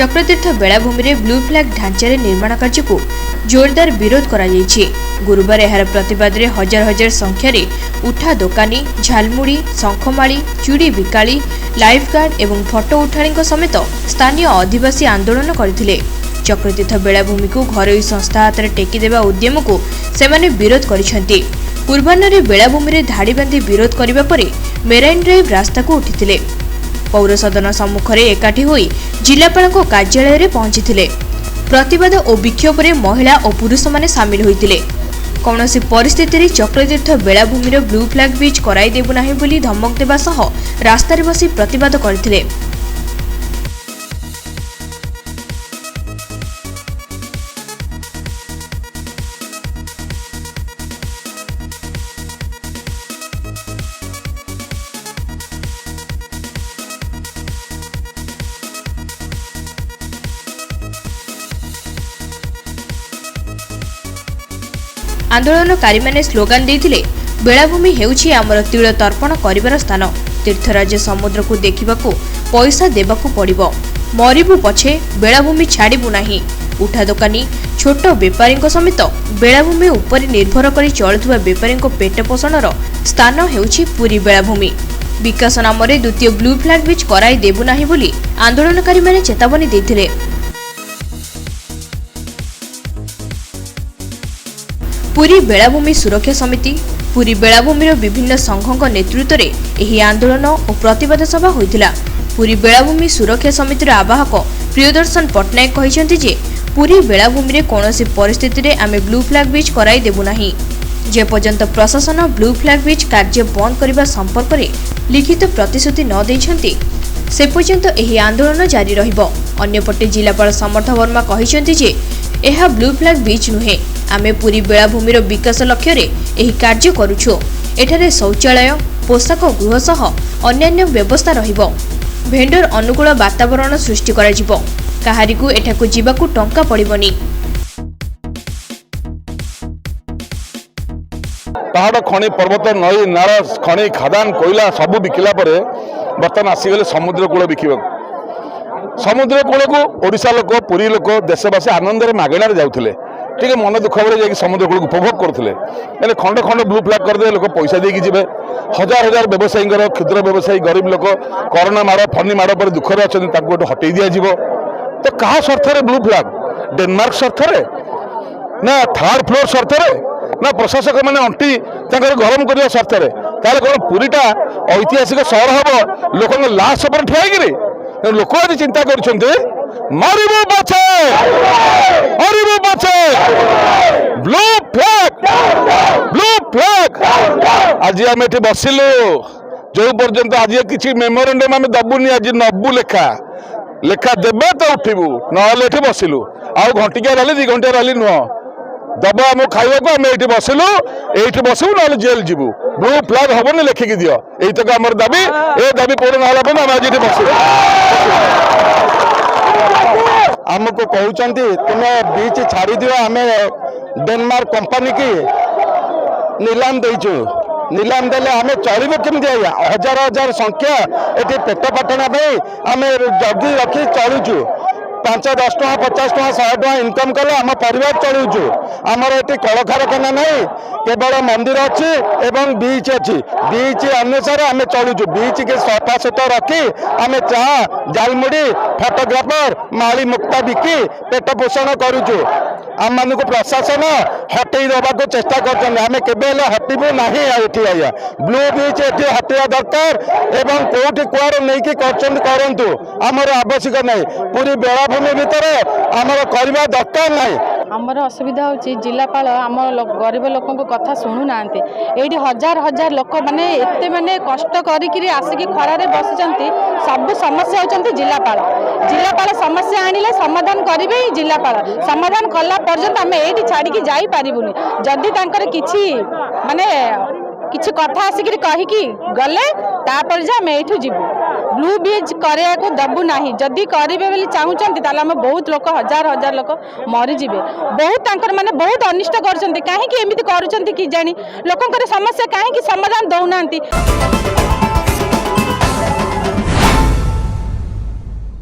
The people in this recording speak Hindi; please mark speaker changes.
Speaker 1: चक्रतीर्थ बेलाभूमि में ब्लू फ्लैग ढांचार निर्माण कार्य को जोरदार विरोध करा जायछि। गुरुवार यार प्रतिवाद में हजार हजार संख्यार उठा दोकानी, झालमुड़ी, शंखमाड़ी, चूड़ी बिकाली, लाइफ गार्ड एवं फटो उठाणी समेत स्थानीय आदिवासी आंदोलन करथिले। चक्रतीर्थ बेलाभूमि को घरोई संस्था हाथ में टेकीदेवा उद्यम को सेमाने विरोध करिसेंति। पूर्वाह्न बेलाभूमि में धाड़ी बांधि विरोध करने पर मेराइन ड्राइव रास्ता को उठिथिले। पौर सदन सम्मुखें एकाठी होई जिलापाल कार्यालय पहुंची प्रतिवाद और विक्षोभ में महिला और पुरुष माने सामिल होइतिले। कौनसी परिस्थिति चक्रतीर्थ बेलाभूमि ब्लू फ्लैग बीच कराई देबु नाही बोली धमक देबा सह रास्तार बसी प्रतिवाद करथिले। आंदोलनकारी माने स्लोगान देथिले, बेलाभूमि हेउछि आमर तिल तर्पण करिवार स्थान। तीर्थराज समुद्र को देखिबाकू पैसा देबाकू पड़िबो। मरिबू पछे बेलाभूमि छाड़िबू नाही। उठा दोकानी, छोट बेपारी समेत बेलाभूमि उपर निर्भर करी चलुवा बेपारी पेट पोषणर स्थान हेउछि पुरी बेलाभूमि। विकास नाम द्वितीय ब्लू फ्लैग बीच कराई देबू नाही बोली आंदोलनकारी माने चेतावनी देथिले। पुरी बेलाभूमि सुरक्षा समिति, पुरी बेलाभूमि विभिन्न संघों नेतृत्व में यह आंदोलन और प्रतिवाद सभा होइतिला। पुरी बेलाभूमि सुरक्षा समितिर आवाहक प्रियदर्शन पट्टनायक कहिसेंति जे पुरी बेलाभूमि कौनसी परिस्थिति रे आमे ब्लू फ्लैग बीच कराई देबु नाही। जे पर्यंत प्रशासन ब्लू फ्लैग बीच कार्य बंद करने संपर्क में लिखित प्रतिश्रुति न दैछंती से पर्यंत यह आंदोलन जारी रहिबो। अन्यपटे जिलापाल समर्थ वर्मा कहिसेंति जे यह ब्लू फ्लैग बीच नुहे, आमे पुरी बेलाभूमि विकास लक्ष्य रे एही कार्य करूछु। एठारे शौचालय, पोशाक गृह सह अन्यान्य व्यवस्था रहिबो। भेंडर अनुकूल वातावरण सृष्टि करा जिवो। काहारिकु एठाकु जिबाकु टंका पड़िबोनी।
Speaker 2: पहाड़ खनि पर्वत नई नाल खनि खदान कोयला सबू बिकिला परे बर्तमान आसीगले समुद्र कूल बिकिबा। समुद्र कूल को ओडिशा लोक, पुरी लोक, देशवासी आनंद मागणार जाउथिले। ठीक मन दुख भाई समुद्र कूल उपभोग करते खंड खंड ब्लू फ्लैग करदे लोक पैसा देकी जीवे। हजार हजार व्यवसायी, क्षुद्र व्यवसायी, गरीब लोक कोरोना माड़ फनी माड़ पर दुखर अच्छा हटई दिज्व। तो क्या स्वार्थ ब्लू फ्लैग? डेनमार्क स्वार्थ ना थर्ड फ्लोर स्वार्थ ना प्रशासक मैंने अंटी गरम करने स्वार्थ? कौन पुरीटा ऐतिहासिक सहर हम लोक लाश पर ठिया लोक आज चिंता कर ब्लू फ्लैग ब्लू फ्लैग। आज आम ये बसिलु जो पर्यंत आज किसी मेमोरेंडम आम दबुनि। आज नबू लेखा लेखा देवे तो उठू ना बसिलु। आ घंटिया रैली 2 घंटिया रैली नुह दब आम खावा को आम ये बसिलु। ये बसबू ना जेल जीवु। ब्लू फ्लैग हेनी लेखिकी दियो। यही तक आम दाबी। ए दाबी पूर्ण ना आम आज ये बस
Speaker 3: आमको कहते तुम्हें बीच छाड़ी दियो। आम डेनमार्क कंपनी की नीलाम देचु। नीलाम देले आम चलू केमती? हजार हजार संख्या ये पेट पाटना आम जगी रखी चलुचु। 5-10 टଙ୍କା 50 टଙ୍କା 100 टଙ୍କା इनकम कले आम परिवार चलुचु। आमर ये कल कारखाना नहीं, केवल मंदिर अच्छी एवं बीच अच्छी। बीच अनुसार आम चलुचु। बीच के सफा सुतरा रखी आम चाह, जालमुड़ी, फोटोग्राफर, माली मुक्ता बिकी पेट पोषण करुचु। आम मान को प्रशासन हटई देवा चेष्टा कर हटबू ना। आया ब्लू बीच ये हटिया दरकार एवं कौटी कुआर नहीं करूँ आमर आवश्यक नहीं। पूरी बेलाभूमि भितर आमर करवा दरकार नहीं।
Speaker 4: आमर असुविधा होची जिलापाल आम गरीब लोक कथा शुणु ना। ये हजार हजार लोक माने एते माने कष्ट करी आसिक खरारे बसिचंती। सब समस्या होचंती जिलापाल। जिलापाल समस्या आनिले समाधान करिवे। जिलापाल समाधान कला पर्यंत आम ये छाड़ी जाई पारिबुनी। जदि तांकर किछि माने किछि कथा आसिक कहिकी गले तापर जा आम एठू जीवु। ब्लू बीच करिया को दबु नाही। जदि करिवे बोली चाहुचंती ताले हम बहुत लोक हजार हजार लोक मरी जिवे। बहुत तांकर माने बहुत अनिष्ट करचंती। काहे कि एमिति करूचंती कि जानी लोकंकर समस्या काहे कि समाधान दउनांती।